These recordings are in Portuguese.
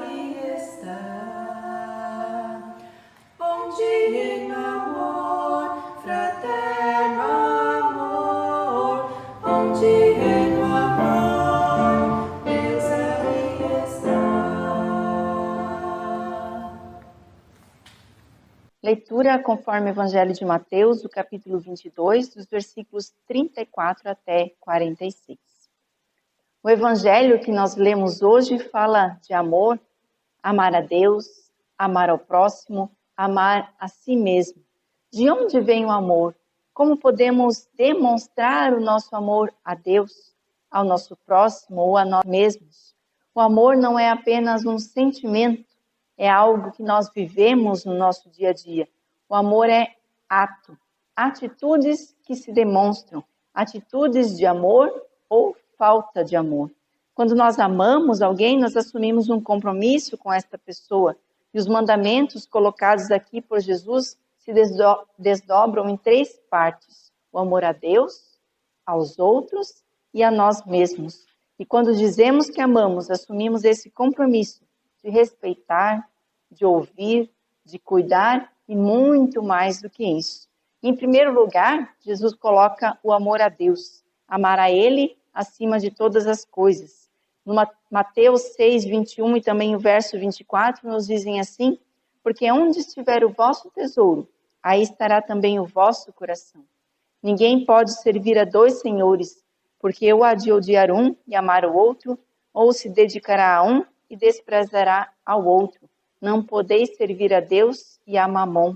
aí está, onde reina amor, fraterno amor, onde reina amor, Deus aí está. Leitura conforme o Evangelho de Mateus, do capítulo 22, dos versículos 34 até 46. O Evangelho que nós lemos hoje fala de amor, amar a Deus, amar ao próximo, amar a si mesmo. De onde vem o amor? Como podemos demonstrar o nosso amor a Deus, ao nosso próximo ou a nós mesmos? O amor não é apenas um sentimento, é algo que nós vivemos no nosso dia a dia. O amor é ato, atitudes que se demonstram, atitudes de amor ou falta de amor. Quando nós amamos alguém, nós assumimos um compromisso com esta pessoa. E os mandamentos colocados aqui por Jesus se desdobram em 3 partes: o amor a Deus, aos outros e a nós mesmos. E quando dizemos que amamos, assumimos esse compromisso de respeitar, de ouvir, de cuidar e muito mais do que isso. Em primeiro lugar, Jesus coloca o amor a Deus, amar a Ele acima de todas as coisas. No Mateus 6, 21 e também o verso 24 nos dizem assim: porque onde estiver o vosso tesouro, aí estará também o vosso coração. Ninguém pode servir a 2 senhores, porque ou há de odiar um e amar o outro, ou se dedicará a um e desprezará ao outro. Não podeis servir a Deus e a Mamon.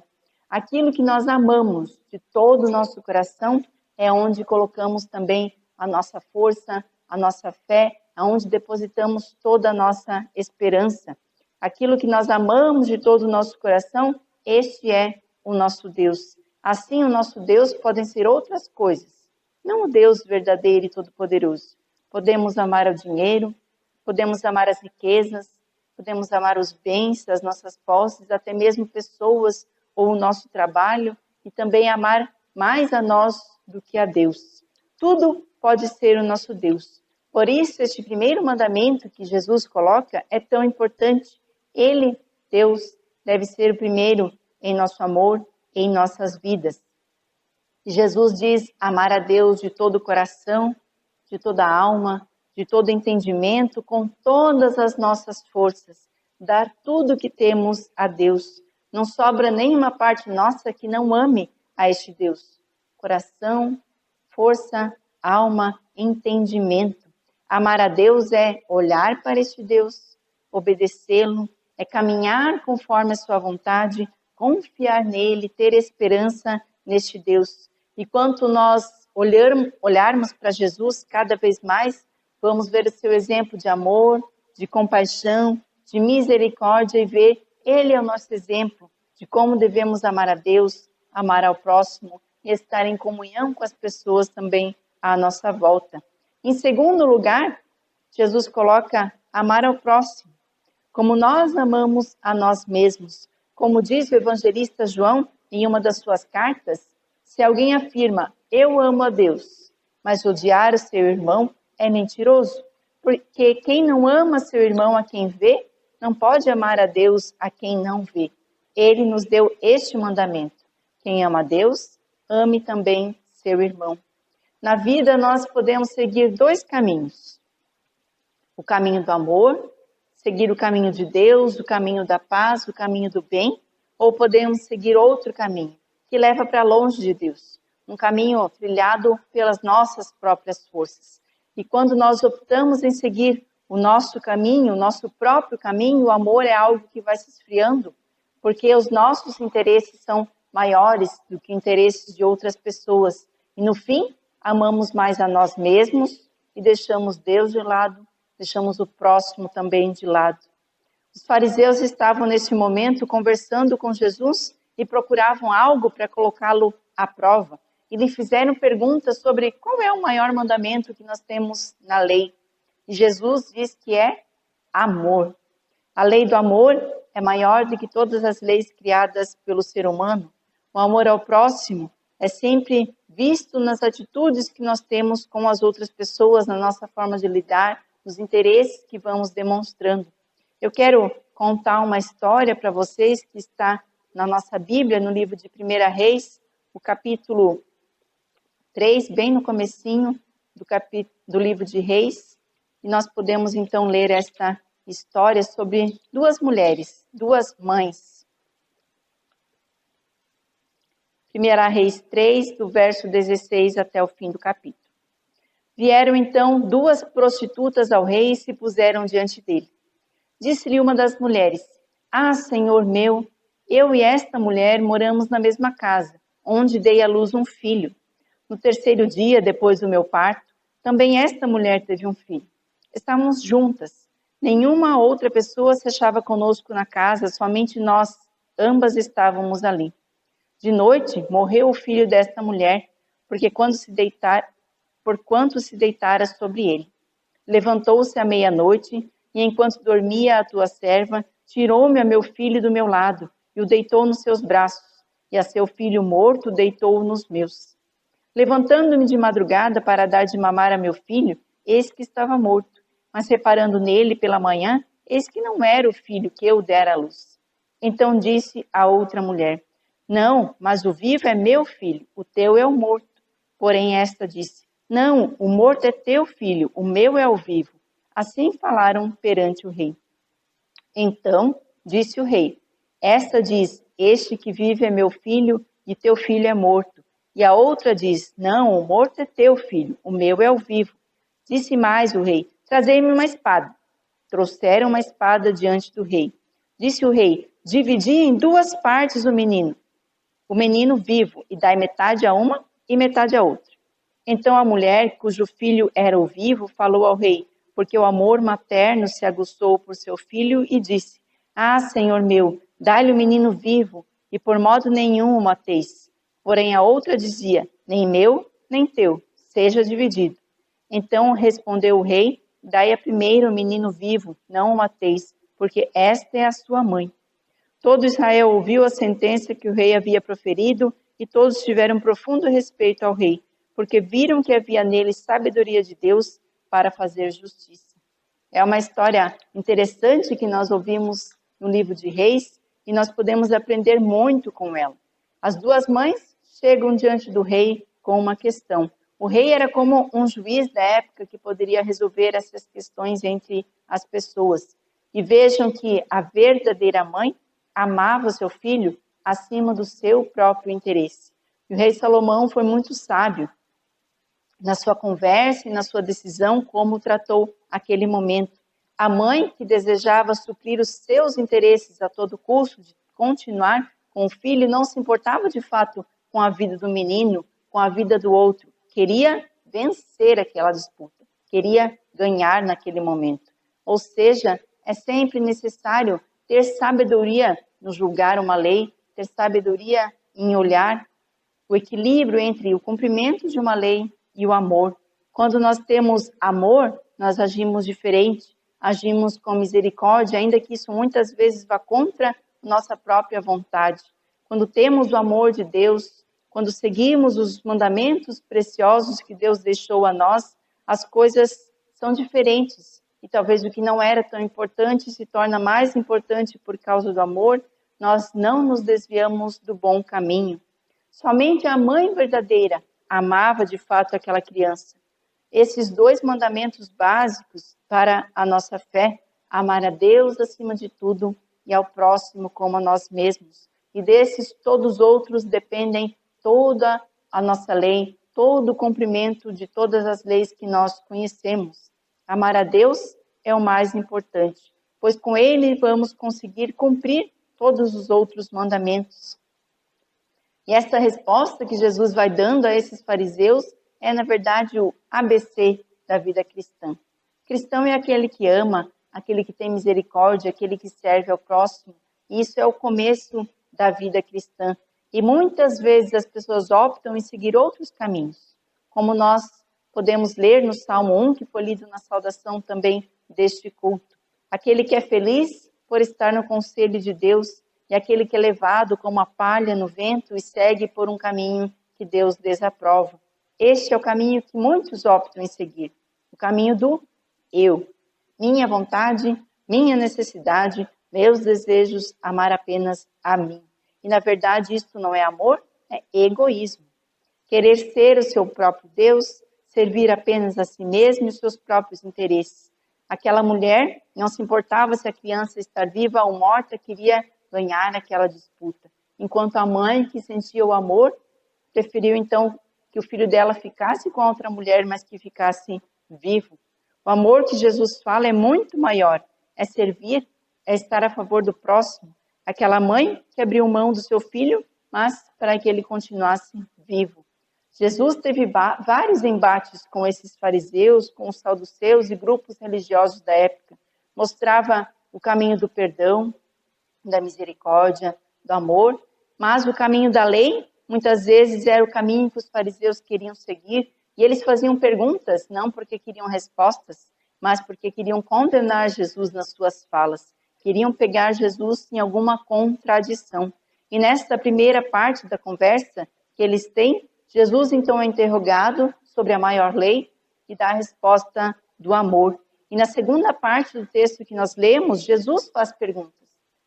Aquilo que nós amamos de todo o nosso coração é onde colocamos também a nossa força, a nossa fé, aonde depositamos toda a nossa esperança. Aquilo que nós amamos de todo o nosso coração, este é o nosso Deus. Assim, o nosso Deus podem ser outras coisas, não o Deus verdadeiro e todo-poderoso. Podemos amar o dinheiro, podemos amar as riquezas, podemos amar os bens, as nossas posses, até mesmo pessoas ou o nosso trabalho, e também amar mais a nós do que a Deus. Tudo pode ser o nosso Deus. Por isso, este primeiro mandamento que Jesus coloca é tão importante. Ele, Deus, deve ser o primeiro em nosso amor, em nossas vidas. E Jesus diz amar a Deus de todo o coração, de toda a alma, de todo entendimento, com todas as nossas forças. Dar tudo o que temos a Deus. Não sobra nenhuma parte nossa que não ame a este Deus. Coração, força, alma, entendimento. Amar a Deus é olhar para este Deus, obedecê-lo, é caminhar conforme a sua vontade, confiar nele, ter esperança neste Deus. E quanto nós olharmos para Jesus cada vez mais, vamos ver o seu exemplo de amor, de compaixão, de misericórdia e ver ele é o nosso exemplo de como devemos amar a Deus, amar ao próximo e estar em comunhão com as pessoas também à nossa volta. Em segundo lugar, Jesus coloca amar ao próximo, como nós amamos a nós mesmos. Como diz o evangelista João em uma das suas cartas, se alguém afirma, eu amo a Deus, mas odiar o seu irmão é mentiroso, porque quem não ama seu irmão a quem vê, não pode amar a Deus a quem não vê. Ele nos deu este mandamento: quem ama a Deus, ame também seu irmão. Na vida, nós podemos seguir 2 caminhos. O caminho do amor, seguir o caminho de Deus, o caminho da paz, o caminho do bem, ou podemos seguir outro caminho, que leva para longe de Deus. Um caminho trilhado pelas nossas próprias forças. E quando nós optamos em seguir o nosso caminho, o nosso próprio caminho, o amor é algo que vai se esfriando, porque os nossos interesses são maiores do que interesses de outras pessoas. E no fim, amamos mais a nós mesmos e deixamos Deus de lado, deixamos o próximo também de lado. Os fariseus estavam nesse momento conversando com Jesus e procuravam algo para colocá-lo à prova. E lhe fizeram perguntas sobre qual é o maior mandamento que nós temos na lei. E Jesus diz que é amor. A lei do amor é maior do que todas as leis criadas pelo ser humano. O amor ao próximo é sempre visto nas atitudes que nós temos com as outras pessoas, na nossa forma de lidar, nos interesses que vamos demonstrando. Eu quero contar uma história para vocês que está na nossa Bíblia, no livro de 1 Reis, o capítulo 3, bem no comecinho do livro de Reis, e nós podemos então ler esta história sobre duas mulheres, duas mães. 1 Reis 3, do verso 16 até o fim do capítulo. Vieram então duas prostitutas ao rei e se puseram diante dele. Disse-lhe uma das mulheres: Ah, senhor meu, eu e esta mulher moramos na mesma casa, onde dei à luz um filho. No terceiro dia, depois do meu parto, também esta mulher teve um filho. Estávamos juntas. Nenhuma outra pessoa se achava conosco na casa, somente nós, ambas estávamos ali. De noite, morreu o filho desta mulher, porquanto se deitara sobre ele. Levantou-se à meia-noite, e enquanto dormia a tua serva, tirou-me a meu filho do meu lado, e o deitou nos seus braços, e a seu filho morto deitou-o nos meus. Levantando-me de madrugada para dar de mamar a meu filho, eis que estava morto, mas reparando nele pela manhã, eis que não era o filho que eu dera à luz. Então disse a outra mulher: Não, mas o vivo é meu filho, o teu é o morto. Porém esta disse: Não, o morto é teu filho, o meu é o vivo. Assim falaram perante o rei. Então disse o rei: Esta diz: Este que vive é meu filho, e teu filho é morto. E a outra diz: Não, o morto é teu filho, o meu é o vivo. Disse mais o rei: Trazei-me uma espada. Trouxeram uma espada diante do rei. Disse o rei: Dividi em duas partes o menino vivo, e dai metade a uma e metade a outra. Então a mulher, cujo filho era o vivo, falou ao rei, porque o amor materno se aguçou por seu filho, e disse: Ah, senhor meu, dai-lhe o menino vivo, e por modo nenhum o mateis. Porém a outra dizia: Nem meu, nem teu, seja dividido. Então respondeu o rei: Dai a primeiro o menino vivo, não o mateis, porque esta é a sua mãe. Todo Israel ouviu a sentença que o rei havia proferido, e todos tiveram profundo respeito ao rei, porque viram que havia nele sabedoria de Deus para fazer justiça. É uma história interessante que nós ouvimos no livro de Reis, e nós podemos aprender muito com ela. As duas mães chegam diante do rei com uma questão. O rei era como um juiz da época que poderia resolver essas questões entre as pessoas. E vejam que a verdadeira mãe amava seu filho acima do seu próprio interesse. E o rei Salomão foi muito sábio na sua conversa e na sua decisão como tratou aquele momento. A mãe, que desejava suprir os seus interesses a todo custo, de continuar com o filho, não se importava de fato com a vida do menino, com a vida do outro. Queria vencer aquela disputa, queria ganhar naquele momento. Ou seja, é sempre necessário ter sabedoria no julgar uma lei, ter sabedoria em olhar o equilíbrio entre o cumprimento de uma lei e o amor. Quando nós temos amor, nós agimos diferente, agimos com misericórdia, ainda que isso muitas vezes vá contra nossa própria vontade. Quando temos o amor de Deus, quando seguimos os mandamentos preciosos que Deus deixou a nós, as coisas são diferentes. E talvez o que não era tão importante se torna mais importante por causa do amor. Nós não nos desviamos do bom caminho. Somente a mãe verdadeira amava de fato aquela criança. Esses dois mandamentos básicos para a nossa fé, amar a Deus acima de tudo e ao próximo como a nós mesmos. E desses todos os outros dependem toda a nossa lei, todo o cumprimento de todas as leis que nós conhecemos. Amar a Deus é o mais importante, pois com ele vamos conseguir cumprir todos os outros mandamentos. E essa resposta que Jesus vai dando a esses fariseus é, na verdade, o ABC da vida cristã. Cristão é aquele que ama, aquele que tem misericórdia, aquele que serve ao próximo. E isso é o começo da vida cristã. E muitas vezes as pessoas optam em seguir outros caminhos, como nós podemos ler no Salmo 1, que foi lido na saudação também deste culto. Aquele que é feliz por estar no conselho de Deus, e aquele que é levado como a palha no vento e segue por um caminho que Deus desaprova. Este é o caminho que muitos optam em seguir, o caminho do eu. Minha vontade, minha necessidade, meus desejos, amar apenas a mim. E na verdade isso não é amor, é egoísmo. Querer ser o seu próprio Deus, servir apenas a si mesmo e os seus próprios interesses. Aquela mulher não se importava se a criança está viva ou morta, queria ganhar aquela disputa. Enquanto a mãe, que sentia o amor, preferiu então que o filho dela ficasse com a outra mulher, mas que ficasse vivo. O amor que Jesus fala é muito maior, é servir, é estar a favor do próximo. Aquela mãe que abriu mão do seu filho, mas para que ele continuasse vivo. Jesus teve vários embates com esses fariseus, com os saduceus e grupos religiosos da época. Mostrava o caminho do perdão, da misericórdia, do amor, mas o caminho da lei, muitas vezes, era o caminho que os fariseus queriam seguir, e eles faziam perguntas, não porque queriam respostas, mas porque queriam condenar Jesus nas suas falas, queriam pegar Jesus em alguma contradição. E nesta primeira parte da conversa que eles têm, Jesus então é interrogado sobre a maior lei e dá a resposta do amor. E na segunda parte do texto que nós lemos, Jesus faz perguntas.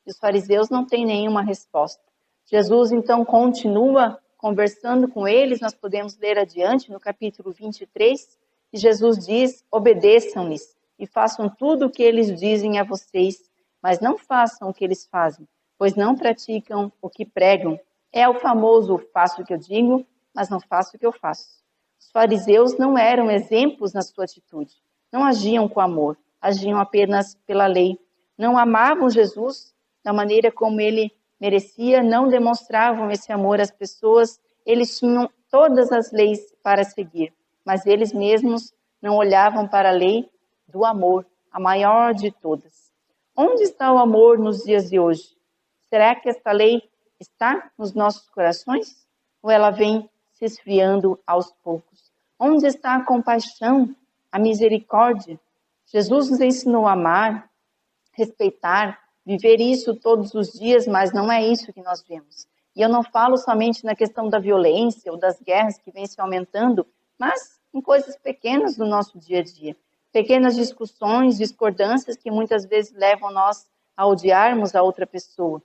E os fariseus não têm nenhuma resposta. Jesus então continua conversando com eles, nós podemos ler adiante no capítulo 23, e Jesus diz: obedeçam-lhes e façam tudo o que eles dizem a vocês, mas não façam o que eles fazem, pois não praticam o que pregam. É o famoso faço o que eu digo, mas não faço o que eu faço. Os fariseus não eram exemplos na sua atitude, não agiam com amor, agiam apenas pela lei. Não amavam Jesus da maneira como ele merecia, não demonstravam esse amor às pessoas, eles tinham todas as leis para seguir, mas eles mesmos não olhavam para a lei do amor, a maior de todas. Onde está o amor nos dias de hoje? Será que esta lei está nos nossos corações? Ou ela vem se esfriando aos poucos? Onde está a compaixão, a misericórdia? Jesus nos ensinou a amar, respeitar, viver isso todos os dias, mas não é isso que nós vemos. E eu não falo somente na questão da violência ou das guerras que vem se aumentando, mas em coisas pequenas do nosso dia a dia. Pequenas discussões, discordâncias que muitas vezes levam nós a odiarmos a outra pessoa.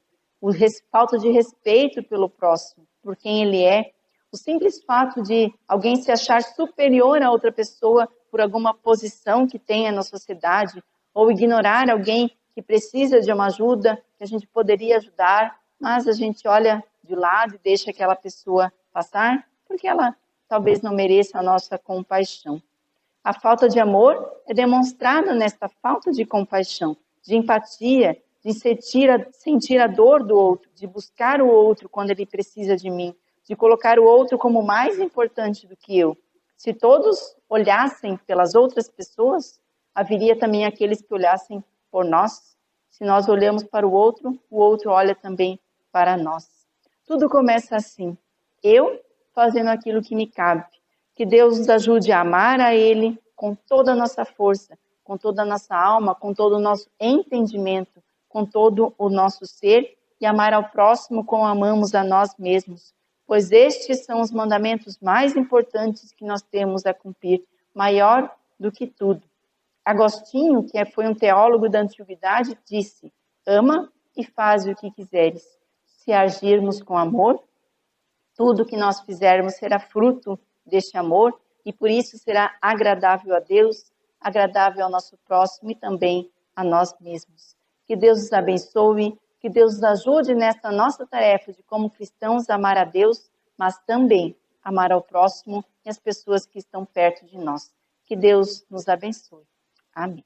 Falta de respeito pelo próximo, por quem ele é. O simples fato de alguém se achar superior a outra pessoa por alguma posição que tenha na sociedade, ou ignorar alguém que precisa de uma ajuda, que a gente poderia ajudar, mas a gente olha de lado e deixa aquela pessoa passar, porque ela talvez não mereça a nossa compaixão. A falta de amor é demonstrada nesta falta de compaixão, de empatia, de sentir a dor do outro, de buscar o outro quando ele precisa de mim, de colocar o outro como mais importante do que eu. Se todos olhassem pelas outras pessoas, haveria também aqueles que olhassem por nós. Se nós olhamos para o outro olha também para nós. Tudo começa assim, eu fazendo aquilo que me cabe. Que Deus nos ajude a amar a Ele com toda a nossa força, com toda a nossa alma, com todo o nosso entendimento, com todo o nosso ser, e amar ao próximo como amamos a nós mesmos. Pois estes são os mandamentos mais importantes que nós temos a cumprir, maior do que tudo. Agostinho, que foi um teólogo da antiguidade, disse: ama e faz o que quiseres. Se agirmos com amor, tudo que nós fizermos será fruto deste amor e por isso será agradável a Deus, agradável ao nosso próximo e também a nós mesmos. Que Deus nos abençoe, que Deus nos ajude nesta nossa tarefa de, como cristãos, amar a Deus, mas também amar ao próximo e as pessoas que estão perto de nós. Que Deus nos abençoe. Amém.